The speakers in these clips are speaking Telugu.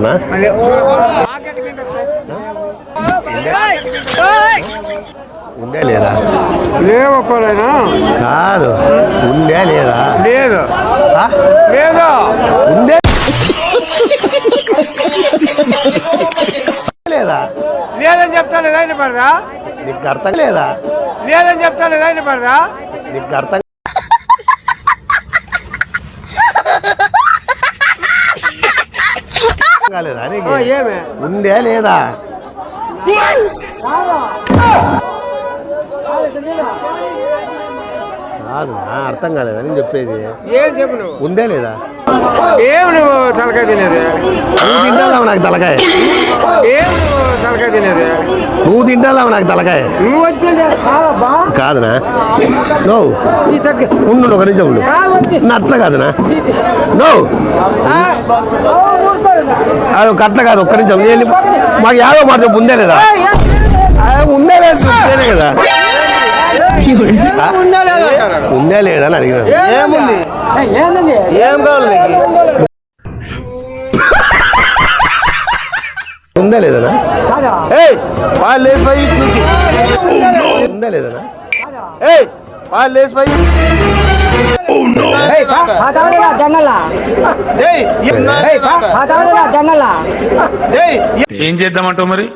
చెప్పనా? ఉందా లేదా? లేవక్కడైనా కాదు, ఉందా లేదా? లేదు లేదు ఉందే లేదా? లేదని చెప్తాను ఏదైనా పడదా? నీకు అర్థం లేదా? లేదని చెప్తాను ఏదైనా పడదా? నీకు అర్థం కాలేదా? నీకు ఏమే ఉందే లేదా? కాదు, అర్థం కాలేదా నేను చెప్పేది? ఏం చెప్పు నువ్వు? ఉందే లేదా? ఏమి నువ్వు తలకాయ తినేది? నువ్వు తింటావు నాకు తలకాయ. ఏమి నువ్వు తలకాయ తినేది? నువ్వు తింటావు నాకు తలకాయ. నువ్వు వచ్చింది కాదునా? నువ్వు ఉండు, ఒక నిమిషం ఉండు. నా అట్లా కాదునా? నువ్వు అది ఒక అట్లా కాదు, ఒక్క నిమిషం. మాకు యాదో మాట చెప్పు, ఉందే లేదా? ఉందే లేదు కదా? ఉందా లేదా అని అడిగినా. ఏముంది? ఏం కావాలి నీకు? ఉందా లేదనా? పాలు లేచిపోయి నుంచి ఉందా లేదనా? పాలు లేచిపోయి ఏం చేద్దామంటావు మరి?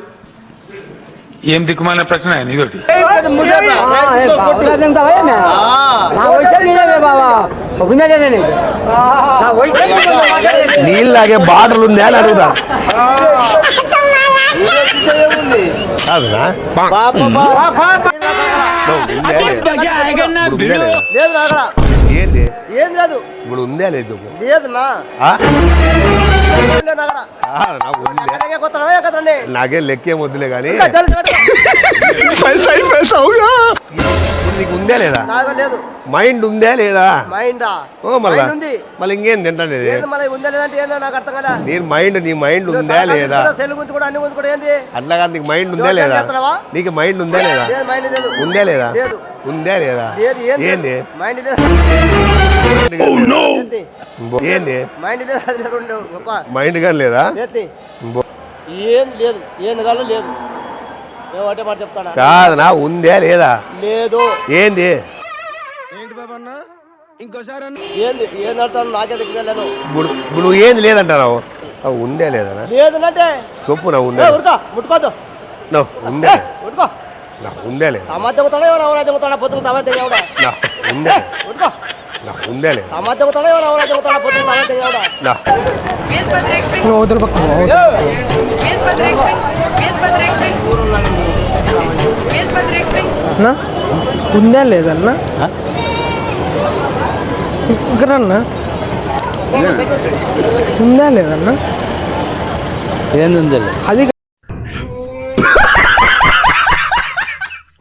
ఏం దిక్కుమాలిన ప్రశ్న ఇదొకటి. నీళ్ళు తాగే బాటలు ఉందా అని అడుగుతా. కాదునా? ఏంది ఏం లేదు ఇప్పుడు ఉందా లేదు? లేదునా నాకేం లెక్కేం వద్దులే కానీ నీకు ఉందా లేదా? లేదు మైండ్ ఉందా లేదా? మైండా? ఓ మళ్ళా మళ్ళీ ఇంకేం తింటాను ఉందా లేదంటే ఏందో నాకు అర్థం కదా. నీ మైండ్ ఉందా లేదా? సెల్ గురించి కూడా అన్ని గురించి కూడా ఏంది అట్లా కాదు, నీకు మైండ్ ఉందా లేదా? నీకు మైండ్ ఉందా లేదా? మైండ్ లేదు. ఉందా లేదా? లేదు. ఉందా లేదా? ఏంది మైండ్ లేదు? ఏంది మైండ్ లేదు. అది రెండు మైండ్ కానీ లేదా? ఏం లేదు, ఏంది కాదు లేదు. ఒకటే మాట చెప్తాను. కాదనా? ఉందా లేదా? లేదు. ఏంది ఏంటి బాబన్న? ఇంకోసారి ఏంది ఏంది అర్థం నాకే దగ్గర ఇప్పుడు నువ్వు ఏంది లేదంటావు? ఉందే లేదా? లేదంటే చెప్పు నా ఉందా? ముట్టుకోద్దు. ఉందే ముట్టుకో. ఉందే లేదా? టమాటా దిగుతాడా ఎవరైనా దిగుతాడా? పొద్దున టమాటా దిగవడా? ఉందే ముట్టుకో. ఉందే లేదా? టమాటా దిగుతాడా ఎవరైనా దిగుతాడా? పొద్దున టమాటా దిగవడా? ఉందా లేదన్నా? ఇక్కడన్నా ఉందా లేదన్నా? ఏంది? అది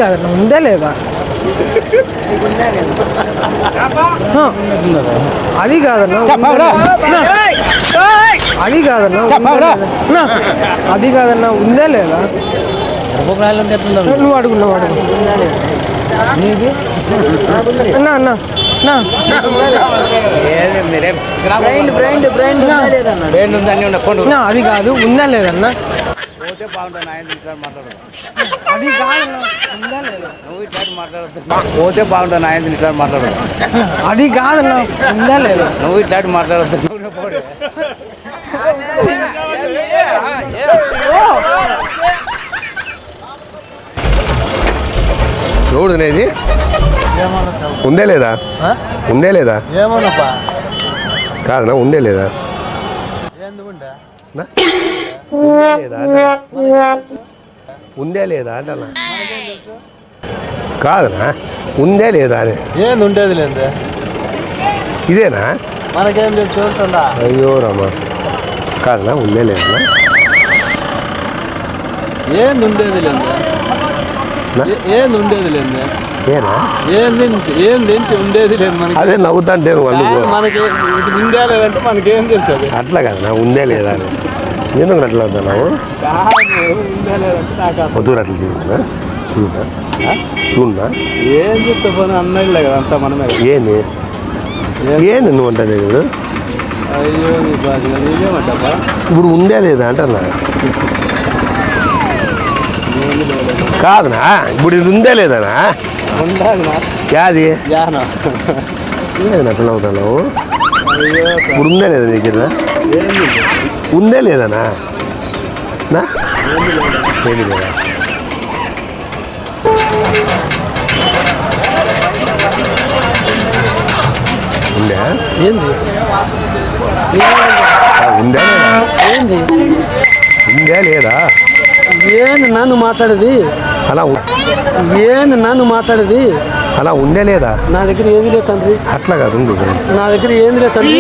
కాదన్నా, ఉందా లేదా? అది కాదన్నా, అది కాదన్నా, అది కాదన్నా, ఉందా లేదా? నువ్వు అడుగున్నావు అన్నా అన్నా అది కాదు, ఉందా లేదన్నా? అది కాదన్నా, ఉందా లేదా? పోతే బాగుంటుంది. 5 నిమిషాలు మాట్లాడదు. అది కాదన్నా, ఉందా లేదా? నువ్వు ఇట్లాంటి మాట్లాడద్దు. చూడు నేది ఉందే లేదా? ఉందే లేదా? కాదనా? ఉందే లేదా? ఉందే లేదా అంటనా? కాదనా? ఉందే లేదా అని ఏంది ఉండేది లేదు. ఇదేనా? మనకేం చూస్తుందా? అయ్యో రమ్మా. కాదనా? ఉందే లేదా? ఏంది ఉండేది లేదు. ఏంది ఉండేది లేదు. ఏనా? ఏంది ఉండేది లేదు మనకి. అదే నవ్వుతాంటే మనకి ఉందే లేదంటే మనకేం తెలుసు. అట్లా కదా ఉందే లేదా అని ఎందుకు అట్లా అవుతున్నావు? వద్దు అట్లా చేస్తున్నా. చూడనా ఏం చెప్తా పోనీ అన్నయ్యలే కదా అంతా మనమే. ఏంది నువ్వు అంటే ఇప్పుడు అయ్యో నీ బాధ నీదేమంటా ఇప్పుడు ఉందే లేదా అంటన్నా కాదనా ఇప్పుడు ఇది ఉందే లేదనా ఉండాలి యాది జానా లేదనా అట్లా అవుతున్నావు అయ్యో ఇప్పుడు ఉందే లేదా నీ దగ్గర ఉందే లేదనా నా ఏమి లేదా ఉండే ఏంది ఉందే లేదా ఏంది ఉందే లేదా ఏంది నన్ను మాట్లాడేది అలా ఏంది నన్ను మాట్లాడేది అలా ఉందే లేదా నా దగ్గర ఏంది లేదు తండ్రి అట్లా కాదు ఉండు నా దగ్గర ఏంది లేదు తండ్రి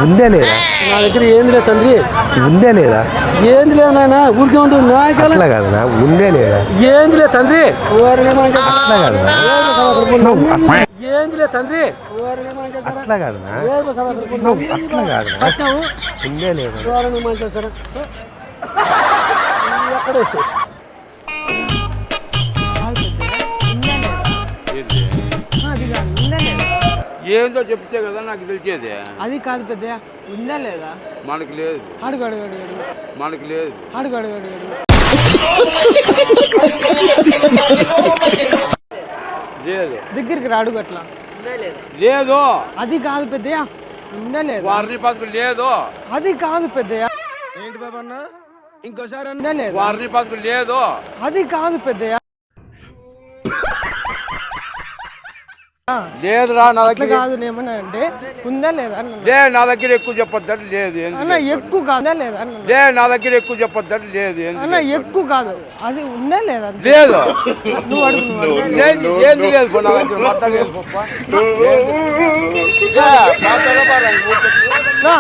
ఉందే లేదా నా దగ్గర ఏంది లేదు తండ్రి ఉందే లేదా ఏంది లేదు నాయన ఊరికే ఉండు నాయకాల అట్లా కాదనా ఉందే లేదా ఏంది లేదు తండ్రి అట్లా కాదనా ఏంది లేదు తండ్రి అట్లా కాదనా అట్లా కాదనా ఉందే లేదా ఏందో చెప్తే కదా నాకు తెలిసేది అది కాదు పెద్ద ఉందా లేదా మనకు లేదు అడుగు అడుగు అడుగు అడుగు మనకు లేదు అడుగు అడుగు అడుగు అడుగు లేదు దగ్గరికి రా అడుగు అట్లా లేదు అది కాదు పెద్దయ్య ఉందా లేదా వారిని పాసుకు లేదు అది కాదు పెద్దయ్య ఏంటి బాబు అన్న ఇంకోసారి ఉందా లేదా వారిని పాసుకు లేదు అది కాదు పెద్దయ్య లేదురా నా అట్లా దగ్గర కాదు ఏమన్నా అంటే ఉందా లేదా అన్న లేదు నా దగ్గర ఎక్కువ చెప్పొద్దని లేదు అన్న ఎక్కువ కాదా లేదా అన్న లేదు నా దగ్గర ఎక్కువ చెప్పొద్దని లేదు అన్న ఎక్కువ కాదు అది ఉందా లేదా అంతే. లేదు నువ్వు అడుగు నువ్వు అడుగు. లేదు ఏంది లేదు పో, నా దగ్గర మాట్లాడలేదు పప్ప. లేదు. మాట్లాడబారా, నా